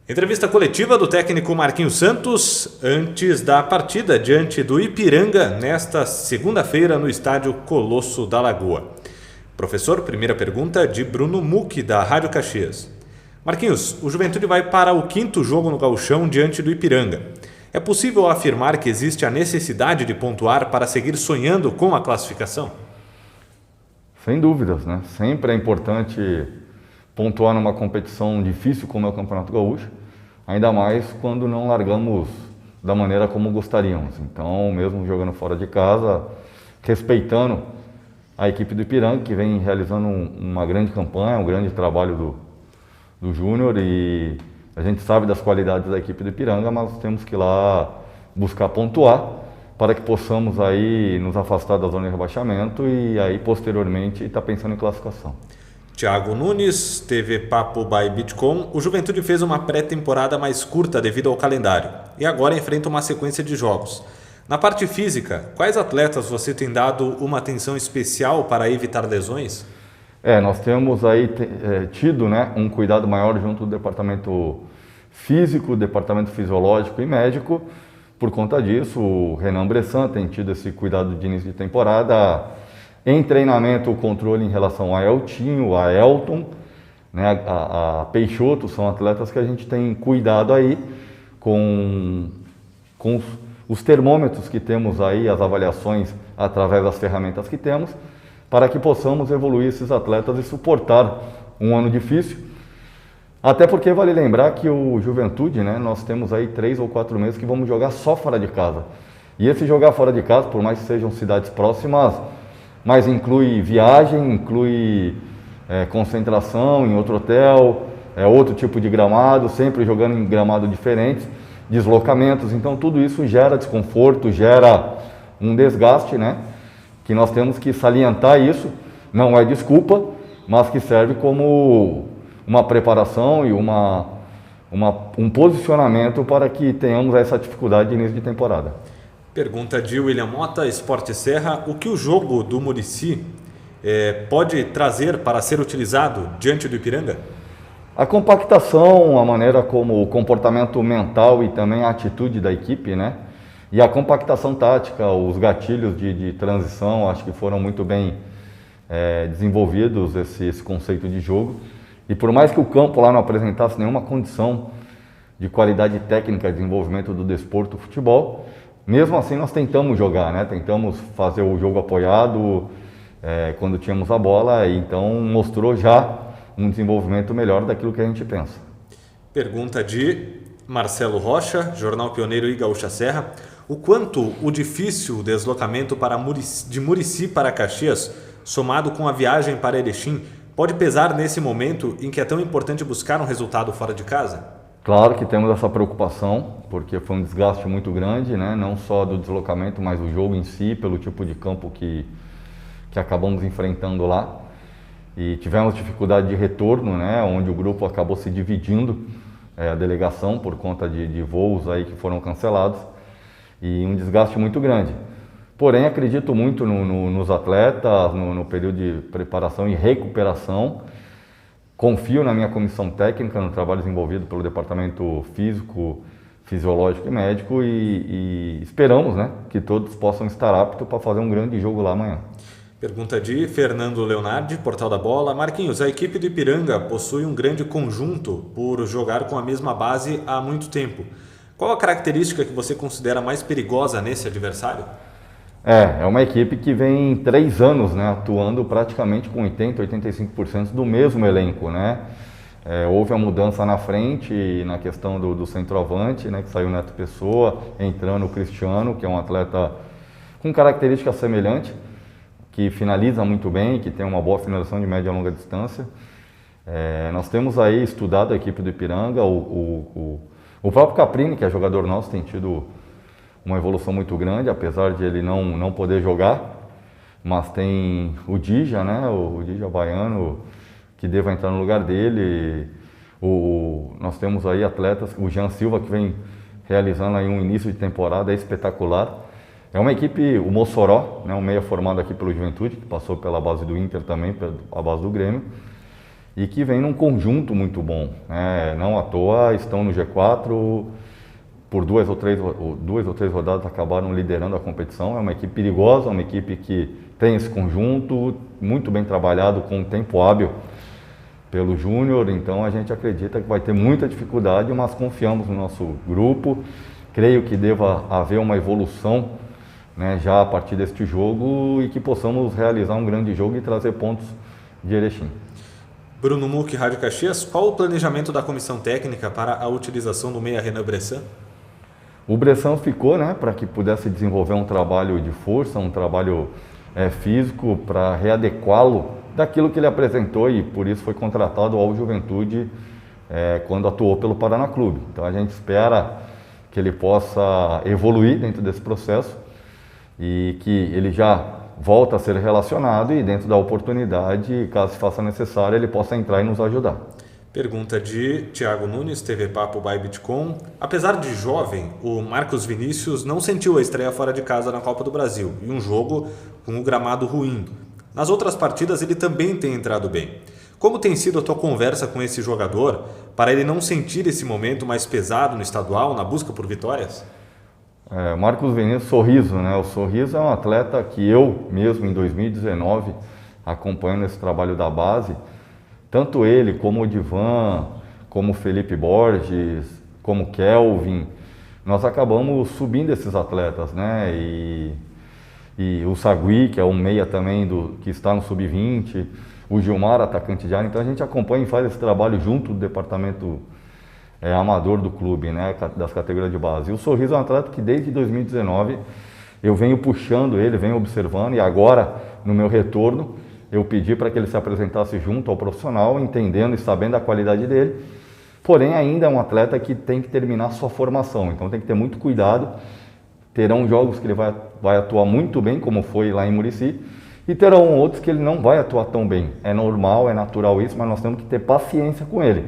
Entrevista coletiva do técnico Marquinhos Santos antes da partida diante do Ipiranga nesta segunda-feira no estádio Colosso da Lagoa. Professor, primeira pergunta de Bruno Mucchi, da Rádio Caxias. Marquinhos, o Juventude vai para o 5º jogo no Gauchão diante do Ipiranga. É possível afirmar que existe a necessidade de pontuar para seguir sonhando com a classificação? Sem dúvidas, né? Sempre é importante pontuar numa competição difícil como é o Campeonato Gaúcho, ainda mais quando não largamos da maneira como gostaríamos. Então, mesmo jogando fora de casa, respeitando a equipe do Ipiranga, que vem realizando uma grande campanha, um grande trabalho do Júnior, e a gente sabe das qualidades da equipe do Ipiranga, mas temos que ir lá buscar pontuar para que possamos aí nos afastar da zona de rebaixamento e aí posteriormente estar pensando em classificação. Thiago Nunes, TV Papo by Bitcom. O Juventude fez uma pré-temporada mais curta devido ao calendário e agora enfrenta uma sequência de jogos. Na parte física, quais atletas você tem dado uma atenção especial para evitar lesões? Nós temos aí tido, né, um cuidado maior junto do departamento físico, departamento fisiológico e médico. Por conta disso, o Renan Bressan tem tido esse cuidado de início de temporada. Em treinamento, o controle em relação a Eltinho, a Elton, né, a Peixoto, são atletas que a gente tem cuidado aí com os termômetros que temos aí, as avaliações através das ferramentas que temos, para que possamos evoluir esses atletas e suportar um ano difícil. Até porque vale lembrar que o Juventude, né, nós temos aí 3 ou 4 meses que vamos jogar só fora de casa. E esse jogar fora de casa, por mais que sejam cidades próximas, mas inclui viagem, inclui concentração em outro hotel, outro tipo de gramado, sempre jogando em gramados diferentes, deslocamentos. Então tudo isso gera desconforto, gera um desgaste, né? Que nós temos que salientar isso, não é desculpa, mas que serve como uma preparação e um posicionamento para que tenhamos essa dificuldade de início de temporada. Pergunta de William Mota, Esporte Serra. O que o jogo do Muricy pode trazer para ser utilizado diante do Ipiranga? A compactação, a maneira como o comportamento mental e também a atitude da equipe, né? E a compactação tática, os gatilhos de transição, acho que foram muito bem desenvolvidos esse conceito de jogo. E por mais que o campo lá não apresentasse nenhuma condição de qualidade técnica de desenvolvimento do desporto, futebol, mesmo assim nós tentamos jogar, né? Tentamos fazer o jogo apoiado quando tínhamos a bola, e então mostrou já um desenvolvimento melhor daquilo que a gente pensa. Pergunta de Marcelo Rocha, Jornal Pioneiro e Gaúcha Serra. O quanto o difícil deslocamento de Muricy para Caxias, somado com a viagem para Erechim, pode pesar nesse momento em que é tão importante buscar um resultado fora de casa? Claro que temos essa preocupação, porque foi um desgaste muito grande, né? Não só do deslocamento, mas do jogo em si, pelo tipo de campo que acabamos enfrentando lá. E tivemos dificuldade de retorno, né? Onde o grupo acabou se dividindo, a delegação, por conta de voos aí que foram cancelados, e um desgaste muito grande. Porém, acredito muito nos atletas, no período de preparação e recuperação. Confio na minha comissão técnica, no trabalho desenvolvido pelo departamento físico, fisiológico e médico, e esperamos, né, que todos possam estar aptos para fazer um grande jogo lá amanhã. Pergunta de Fernando Leonardi, Portal da Bola. Marquinhos, a equipe do Ipiranga possui um grande conjunto por jogar com a mesma base há muito tempo. Qual a característica que você considera mais perigosa nesse adversário? É uma equipe que vem 3 anos, né, atuando praticamente com 80%, 85% do mesmo elenco, né? Houve a mudança na frente, na questão do centroavante, né, que saiu o Neto Pessoa, entrando o Cristiano, que é um atleta com características semelhantes, que finaliza muito bem, que tem uma boa finalização de média e longa distância. Nós temos aí estudado a equipe do Ipiranga, o próprio Caprini, que é jogador nosso, tem tido uma evolução muito grande, apesar de ele não poder jogar, mas tem o Dija, né, o Dija baiano, que deva entrar no lugar dele. Nós temos aí atletas, o Jean Silva, que vem realizando aí um início de temporada espetacular. É uma equipe, o Mossoró, né, um meia formado aqui pelo Juventude, que passou pela base do Inter também, pela base do Grêmio. e que vem num conjunto muito bom, né? Não à toa estão no G4, por duas ou três rodadas acabaram liderando a competição. É uma equipe perigosa, uma equipe que tem esse conjunto muito bem trabalhado, com um tempo hábil pelo Júnior, então a gente acredita que vai ter muita dificuldade, mas confiamos no nosso grupo. Creio que deva haver uma evolução, né, já a partir deste jogo, e que possamos realizar um grande jogo e trazer pontos de Erechim. Bruno Muck, Rádio Caxias, qual o planejamento da comissão técnica para a utilização do meia Renan Bressan? O Bressan ficou, né, para que pudesse desenvolver um trabalho de força, um trabalho físico, para readequá-lo daquilo que ele apresentou, e por isso foi contratado ao Juventude quando atuou pelo Paraná Clube. Então a gente espera que ele possa evoluir dentro desse processo e que ele já volta a ser relacionado e, dentro da oportunidade, caso se faça necessário, ele possa entrar e nos ajudar. Pergunta de Thiago Nunes, TV Papo by Bitcom. Apesar de jovem, o Marcos Vinícius não sentiu a estreia fora de casa na Copa do Brasil e um jogo com um gramado ruim. Nas outras partidas ele também tem entrado bem. Como tem sido a tua conversa com esse jogador para ele não sentir esse momento mais pesado no estadual, na busca por vitórias? Marcos Vinícius, Sorriso, né? O Sorriso é um atleta que eu mesmo em 2019, acompanhando esse trabalho da base, tanto ele como o Divan, como o Felipe Borges, como o Kelvin, nós acabamos subindo esses atletas, né? E o Sagui, que é um meia também que está no Sub-20, o Gilmar, atacante de área. Então a gente acompanha e faz esse trabalho junto do departamento amador do clube, né, das categorias de base. E o Sorriso é um atleta que desde 2019 eu venho puxando ele, venho observando, e agora, no meu retorno, eu pedi para que ele se apresentasse junto ao profissional, entendendo e sabendo a qualidade dele. Porém, ainda é um atleta que tem que terminar sua formação, então tem que ter muito cuidado. Terão jogos que ele vai atuar muito bem, como foi lá em Murici, e terão outros que ele não vai atuar tão bem. É normal, é natural isso, mas nós temos que ter paciência com ele.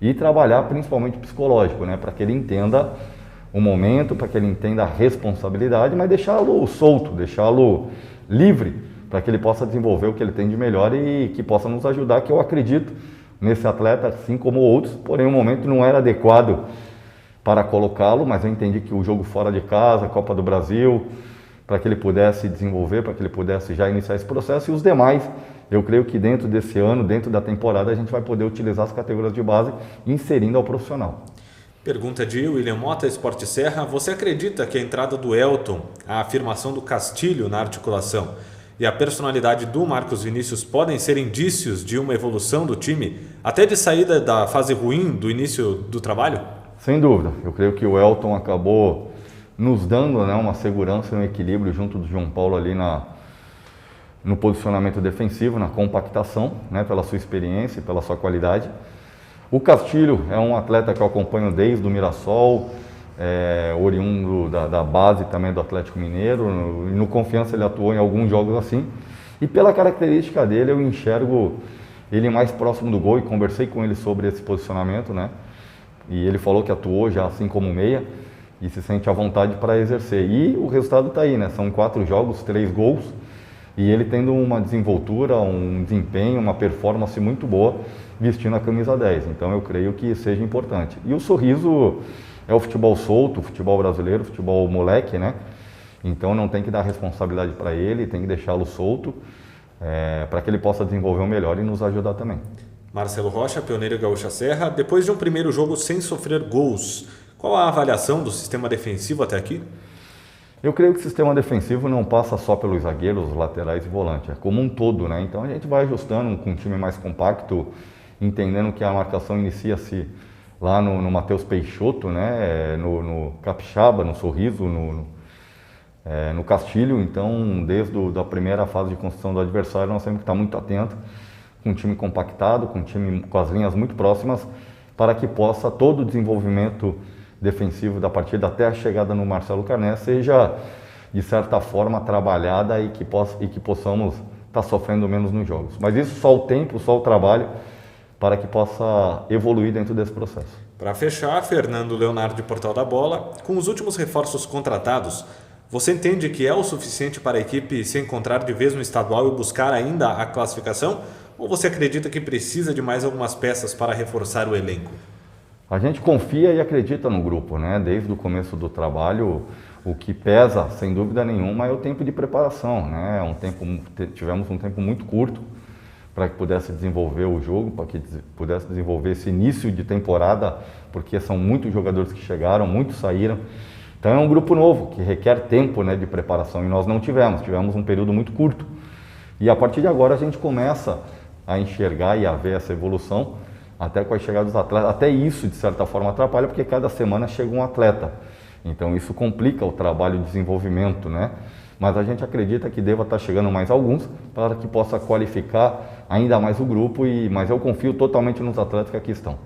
E trabalhar principalmente psicológico, né, para que ele entenda o momento, para que ele entenda a responsabilidade, mas deixá-lo solto, deixá-lo livre, para que ele possa desenvolver o que ele tem de melhor e que possa nos ajudar, que eu acredito nesse atleta, assim como outros. Porém, o momento não era adequado para colocá-lo, mas eu entendi que o jogo fora de casa, Copa do Brasil, para que ele pudesse desenvolver, para que ele pudesse já iniciar esse processo, e os demais, eu creio que dentro desse ano, dentro da temporada, a gente vai poder utilizar as categorias de base, inserindo ao profissional. Pergunta de William Mota, Esporte Serra. Você acredita que a entrada do Elton, a afirmação do Castilho na articulação e a personalidade do Marcos Vinícius podem ser indícios de uma evolução do time, até de saída da fase ruim do início do trabalho? Sem dúvida. Eu creio que o Elton acabou nos dando, né, uma segurança e um equilíbrio junto do João Paulo ali no posicionamento defensivo, na compactação, né, pela sua experiência e pela sua qualidade. O Castilho é um atleta que eu acompanho desde o Mirassol, oriundo da base também do Atlético Mineiro. No Confiança ele atuou em alguns jogos assim. E pela característica dele, eu enxergo ele mais próximo do gol, e conversei com ele sobre esse posicionamento, né? E ele falou que atuou já assim como meia e se sente à vontade para exercer. E o resultado está aí, né? São 4 jogos, 3 gols. E ele tendo uma desenvoltura, um desempenho, uma performance muito boa vestindo a camisa 10. Então eu creio que seja importante. E o Sorriso é o futebol solto, o futebol brasileiro, o futebol moleque, né? Então não tem que dar responsabilidade para ele, tem que deixá-lo solto para que ele possa desenvolver o melhor e nos ajudar também. Marcelo Rocha, Pioneiro Gaúcha Serra. Depois de um primeiro jogo sem sofrer gols, qual a avaliação do sistema defensivo até aqui? Eu creio que o sistema defensivo não passa só pelos zagueiros, os laterais e volantes, é como um todo, né? Então a gente vai ajustando com um time mais compacto, entendendo que a marcação inicia-se lá no Matheus Peixoto, né? No Capixaba, no Sorriso, no Castilho. Então, desde a primeira fase de construção do adversário, nós temos que estar muito atentos, com um time compactado, com um time com as linhas muito próximas, para que possa todo o desenvolvimento defensivo da partida até a chegada no Marcelo Carné seja, de certa forma, trabalhada e que possamos estar sofrendo menos nos jogos. Mas isso só o tempo, só o trabalho, para que possa evoluir dentro desse processo. Para fechar, Fernando Leonardo de Portal da Bola, com os últimos reforços contratados, você entende que é o suficiente para a equipe se encontrar de vez no estadual e buscar ainda a classificação? ou você acredita que precisa de mais algumas peças para reforçar o elenco? A gente confia e acredita no grupo, né? Desde o começo do trabalho, o que pesa, sem dúvida nenhuma, é o tempo de preparação, né? Tivemos um tempo muito curto para que pudesse desenvolver o jogo, para que pudesse desenvolver esse início de temporada, porque são muitos jogadores que chegaram, muitos saíram. Então é um grupo novo, que requer tempo, né, de preparação, e nós não tivemos um período muito curto. E a partir de agora a gente começa a enxergar e a ver essa evolução, até com a chegada dos atletas. Até isso, de certa forma, atrapalha, porque cada semana chega um atleta. Então isso complica o trabalho de desenvolvimento, né? Mas a gente acredita que deva estar chegando mais alguns para que possa qualificar ainda mais o grupo, mas eu confio totalmente nos atletas que aqui estão.